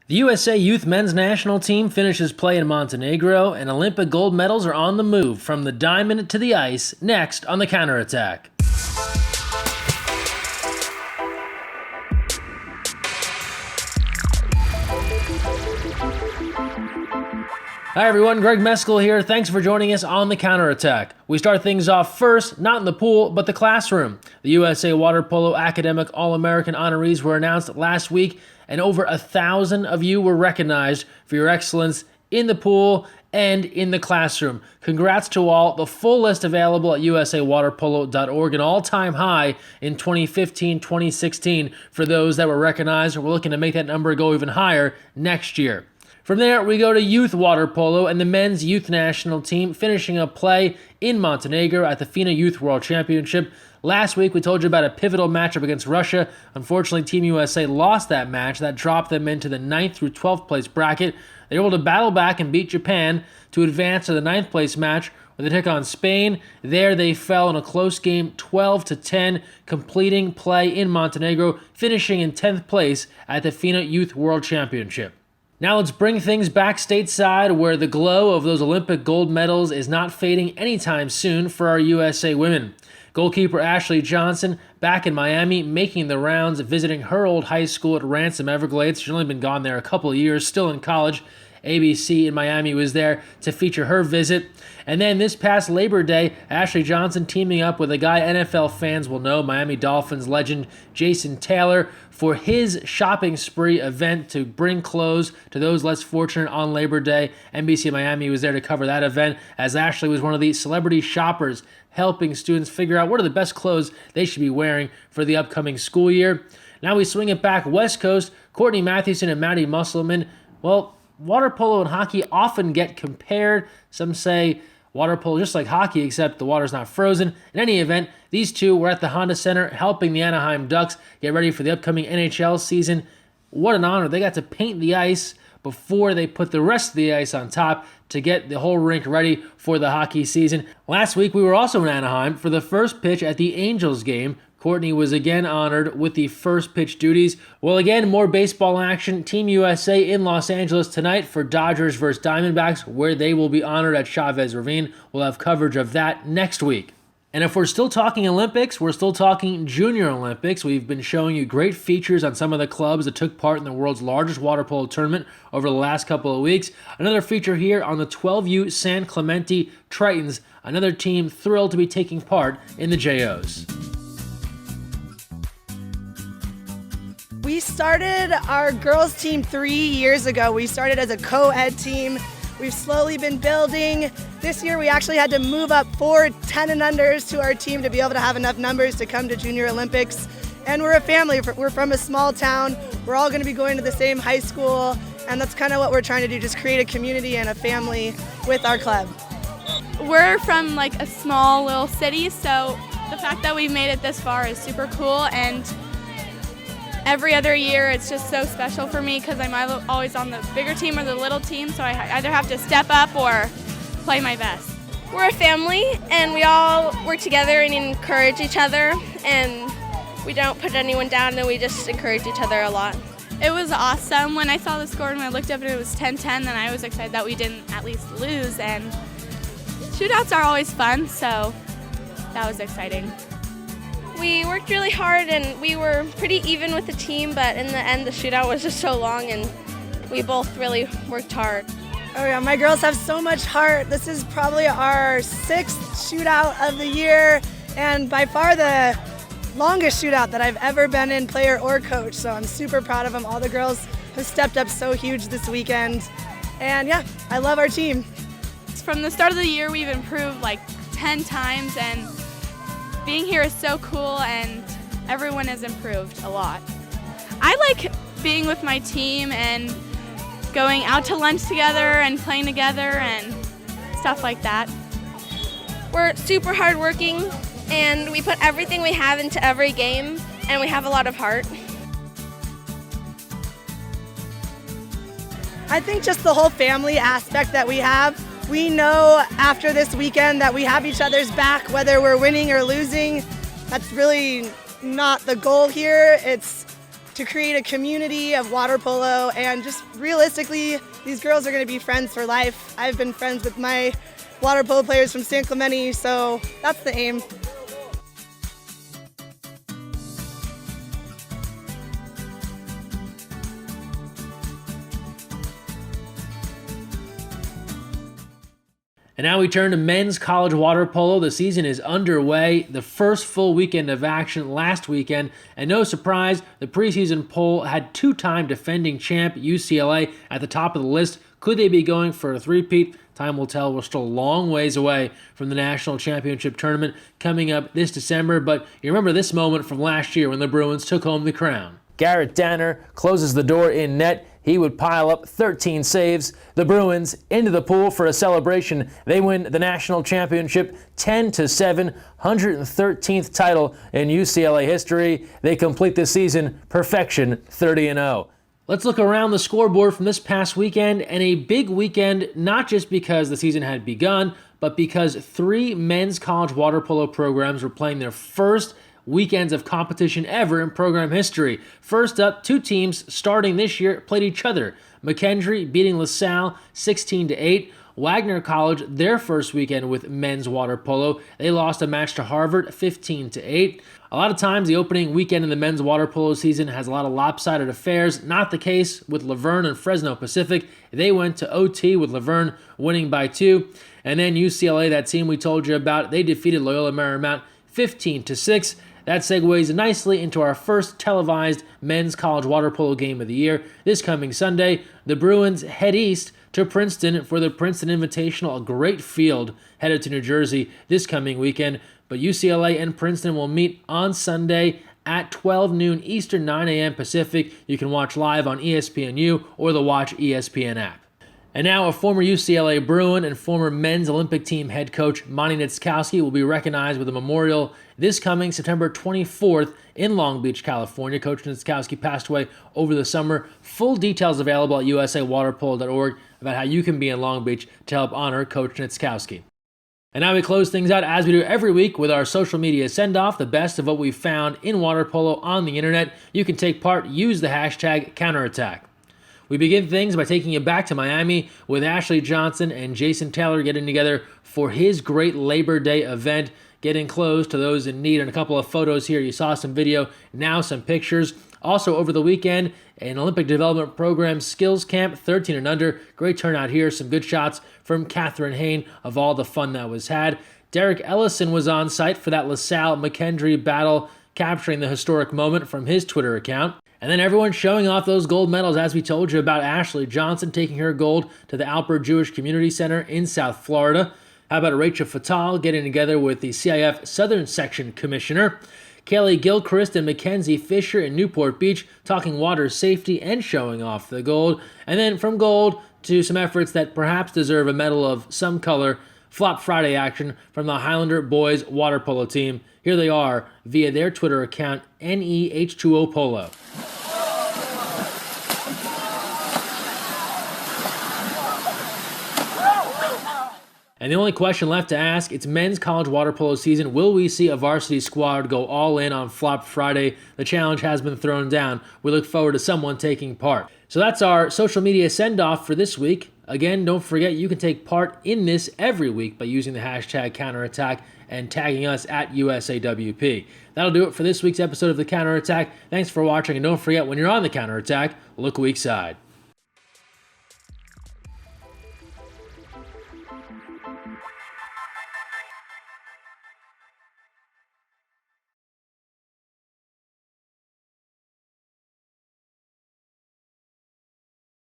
The USA Youth Men's National Team finishes play in Montenegro, and Olympic gold medals are on the move from the diamond to the ice, next on the counterattack. Hi everyone, Greg Mescall here. Thanks for joining us on the counterattack. We start things off first, not in the pool, but the classroom. The USA Water Polo Academic All-American honorees were announced last week, and over 1,000 of you were recognized for your excellence in the pool and in the classroom. Congrats to all. The full list available at usawaterpolo.org, an all-time high in 2015-2016 for those that were recognized. We're looking to make that number go even higher next year. From there, we go to youth water polo and the men's youth national team finishing up play in Montenegro at the FINA Youth World Championship. Last week, we told you about a pivotal matchup against Russia. Unfortunately, Team USA lost that match. That dropped them into the 9th through 12th place bracket. They were able to battle back and beat Japan to advance to the 9th place match where they took on Spain. There, they fell in a close game, 12-10, completing play in Montenegro, finishing in 10th place at the FINA Youth World Championship. Now let's bring things back stateside where the glow of those Olympic gold medals is not fading anytime soon for our USA women. Goalkeeper Ashley Johnson back in Miami making the rounds, visiting her old high school at Ransom Everglades. She's only been gone there a couple of years, still in college. ABC in Miami was there to feature her visit. And then this past Labor Day, Ashley Johnson teaming up with a guy NFL fans will know, Miami Dolphins legend Jason Taylor, for his shopping spree event to bring clothes to those less fortunate on Labor Day. NBC Miami was there to cover that event, as Ashley was one of the celebrity shoppers helping students figure out what are the best clothes they should be wearing for the upcoming school year. Now we swing it back West Coast. Courtney Mathewson and Maddie Musselman, well, water polo and hockey often get compared. Some say water polo just like hockey, except the water's not frozen. In any event, these two were at the Honda Center helping the Anaheim Ducks get ready for the upcoming NHL season. What an honor. They got to paint the ice before they put the rest of the ice on top to get the whole rink ready for the hockey season. Last week, we were also in Anaheim for the first pitch at the Angels game. Courtney was again honored with the first pitch duties. Well, again, more baseball action. Team USA in Los Angeles tonight for Dodgers versus Diamondbacks, where they will be honored at Chavez Ravine. We'll have coverage of that next week. And if we're still talking Olympics, we're still talking Junior Olympics. We've been showing you great features on some of the clubs that took part in the world's largest water polo tournament over the last couple of weeks. Another feature here on the 12U San Clemente Tritons, another team thrilled to be taking part in the JOs. We started our girls team 3 years ago. We started as a co-ed team. We've slowly been building. This year we actually had to move up 4 10 and unders to our team to be able to have enough numbers to come to Junior Olympics. And we're a family. We're from a small town. We're all going to be going to the same high school. And that's kind of what we're trying to do, just create a community and a family with our club. We're from like a small little city, so the fact that we made it this far is super cool. And every other year, it's just so special for me because I'm always on the bigger team or the little team, so I either have to step up or play my best. We're a family, and we all work together and encourage each other, and we don't put anyone down, and we just encourage each other a lot. It was awesome. When I saw the score and I looked up and it was 10-10, then I was excited that we didn't at least lose, and shootouts are always fun, so that was exciting. We worked really hard and we were pretty even with the team, but in the end the shootout was just so long and we both really worked hard. Oh yeah, my girls have so much heart. This is probably our 6th shootout of the year and by far the longest shootout that I've ever been in, player or coach, so I'm super proud of them. All the girls have stepped up so huge this weekend, and yeah, I love our team. From the start of the year we've improved like 10 times, and being here is so cool, and everyone has improved a lot. I like being with my team and going out to lunch together and playing together and stuff like that. We're super hardworking, and we put everything we have into every game, and we have a lot of heart. I think just the whole family aspect that we have. We know after this weekend that we have each other's back, whether we're winning or losing. That's really not the goal here. It's to create a community of water polo, and just realistically, these girls are going to be friends for life. I've been friends with my water polo players from San Clemente, so that's the aim. And now we turn to men's college water polo. The season is underway. The first full weekend of action last weekend. And no surprise, the preseason poll had two-time defending champ UCLA at the top of the list. Could they be going for a three-peat? Time will tell. We're still a long ways away from the national championship tournament coming up this December. But you remember this moment from last year when the Bruins took home the crown. Garrett Danner closes the door in net. He would pile up 13 saves. The Bruins into the pool for a celebration. They win the national championship 10-7, 113th title in UCLA history. They complete the season perfection, 30-0. Let's look around the scoreboard from this past weekend, and a big weekend not just because the season had begun, but because 3 men's college water polo programs were playing their first weekends of competition ever in program history. First up, 2 teams starting this year played each other. McKendree beating LaSalle 16-8. Wagner College, their first weekend with men's water polo, they lost a match to Harvard 15-8. A lot of times the opening weekend in the men's water polo season has a lot of lopsided affairs. Not the case with Laverne and Fresno Pacific. They went to OT with Laverne winning by 2. And then UCLA, that team we told you about, they defeated Loyola Marymount 15-6. That segues nicely into our first televised men's college water polo game of the year. This coming Sunday, the Bruins head east to Princeton for the Princeton Invitational, a great field headed to New Jersey this coming weekend. But UCLA and Princeton will meet on Sunday at 12 noon Eastern, 9 a.m. Pacific. You can watch live on ESPNU or the Watch ESPN app. And now a former UCLA Bruin and former men's Olympic team head coach Monty Nitzkowski will be recognized with a memorial this coming September 24th in Long Beach, California. Coach Nitzkowski passed away over the summer. Full details available at usawaterpolo.org about how you can be in Long Beach to help honor Coach Nitzkowski. And now we close things out as we do every week with our social media send-off, the best of what we've found in water polo on the internet. You can take part, use the hashtag counterattack. We begin things by taking you back to Miami with Ashley Johnson and Jason Taylor getting together for his great Labor Day event, getting close to those in need. And a couple of photos here. You saw some video, now some pictures. Also over the weekend, an Olympic Development Program Skills Camp, 13 and under. Great turnout here. Some good shots from Catherine Hain of all the fun that was had. Derek Ellison was on site for that LaSalle-McKendree battle, capturing the historic moment from his Twitter account. And then everyone showing off those gold medals, as we told you about Ashley Johnson taking her gold to the Alpert Jewish Community Center in South Florida. How about Rachel Fatal getting together with the CIF Southern Section Commissioner? Kelly Gilchrist and Mackenzie Fisher in Newport Beach talking water safety and showing off the gold. And then from gold to some efforts that perhaps deserve a medal of some color, Flop Friday action from the Highlander boys water polo team. Here they are via their Twitter account, NEH2O Polo. And the only question left to ask, it's men's college water polo season. Will we see a varsity squad go all in on Flop Friday? The challenge has been thrown down. We look forward to someone taking part. So that's our social media send-off for this week. Again, don't forget you can take part in this every week by using the hashtag counterattack and tagging us at USAWP. That'll do it for this week's episode of The Counterattack. Thanks for watching, and don't forget, when you're on The Counterattack, look weak side.